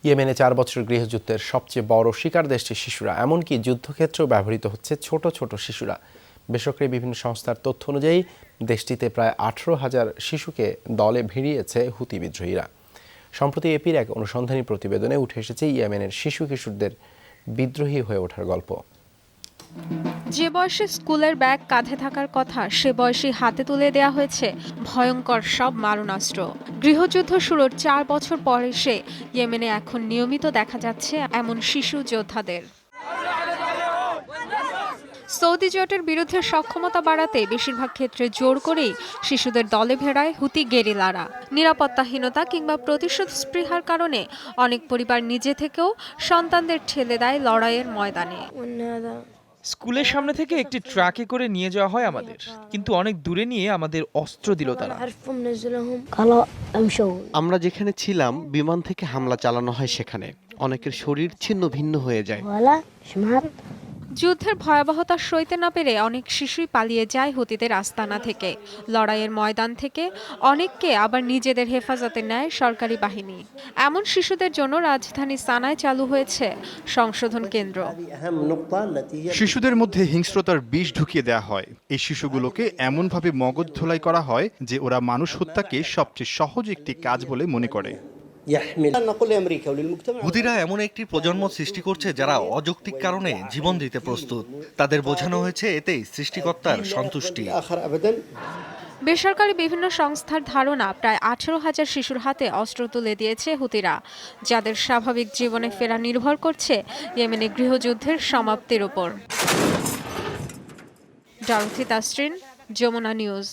ইয়েমেনে 4 বছর গৃহযুদ্ধের সবচেয়ে বড় শিকার দেশটির শিশুরা, এমনকি যুদ্ধক্ষেত্রেও ব্যবহৃত হচ্ছে ছোট ছোট শিশুরা। বেসরকারি বিভিন্ন সংস্থার তথ্য অনুযায়ী দেশটিতে প্রায় 18,000 শিশুকে দলে ভিড়িয়েছে হুতি বিদ্রোহীরা। সম্প্রতি এপির এক অনুসন্ধানী প্রতিবেদনে উঠে এসেছে ইয়েমেনের শিশু কিশোরদের বিদ্রোহী হয়ে ওঠার গল্প। যে বয়সে স্কুলের ব্যাগ কাঁধে থাকার কথা, সে বয়সে হাতে তুলে দেয়া হয়েছে ভয়ঙ্কর সব মারণাস্ত্র। গৃহযুদ্ধ শুরুর 4 বছর পর এসে ইয়েমেনে এখন নিয়মিত দেখা যাচ্ছে এমন শিশু যোদ্ধাদের। সৌদি জোটের বিরুদ্ধে সক্ষমতা বাড়াতে বেশিরভাগ ক্ষেত্রে জোর করেই শিশুদের দলে ভেড়ায় হুতি গেরিলারা। নিরাপত্তাহীনতা কিংবা প্রতিশোধ স্পৃহার কারণে অনেক পরিবার নিজে থেকেও সন্তানদের ঠেলে দেয় লড়াইয়ের ময়দানে। স্কুলের সামনে থেকে একটি ট্রাকে করে নিয়ে যাওয়া হয় আমাদের, কিন্তু অনেক দূরে নিয়ে আমাদের অস্ত্র দিল তারা। আমরা যেখানে ছিলাম বিমান থেকে হামলা চালানো হয়, সেখানে অনেকের শরীর ছিন্ন ভিন্ন হয়ে যায়। যুদ্ধের ভয়াবহতা সইতে না পেরে অনেক শিশুই পালিয়ে যায় হুতিদের আস্তানা থেকে। লড়াইয়ের ময়দান থেকে অনেককে আবার নিজেদের হেফাজতে নেয় সরকারি বাহিনী। এমন শিশুদের জন্য রাজধানী সানায় চালু হয়েছে সংশোধন কেন্দ্র। শিশুদের মধ্যে হিংস্রতার বিষ ঢুকিয়ে দেওয়া হয়। এই শিশুগুলোকে এমনভাবে মগজ ধোলাই করা হয় যে ওরা মানুষ হত্যাকে সবচেয়ে সহজ একটি কাজ বলে মনে করে। হুতিরা এমন একটি প্রজন্ম সৃষ্টি করছে যারা অযৌক্তিক কারণে জীবন দিতে প্রস্তুত। তাদের বোঝানো হয়েছে এতেই সৃষ্টিকর্তার সন্তুষ্টি। বেসরকারি বিভিন্ন সংস্থার ধারণা, প্রায় 18,000 শিশুর হাতে অস্ত্র তুলে দিয়েছে হুতিরা, যাদের স্বাভাবিক জীবনে ফেরা নির্ভর করছে ইয়েমেনে গৃহযুদ্ধের সমাপ্তির উপর। Dorothy Tasrin, Jamuna news.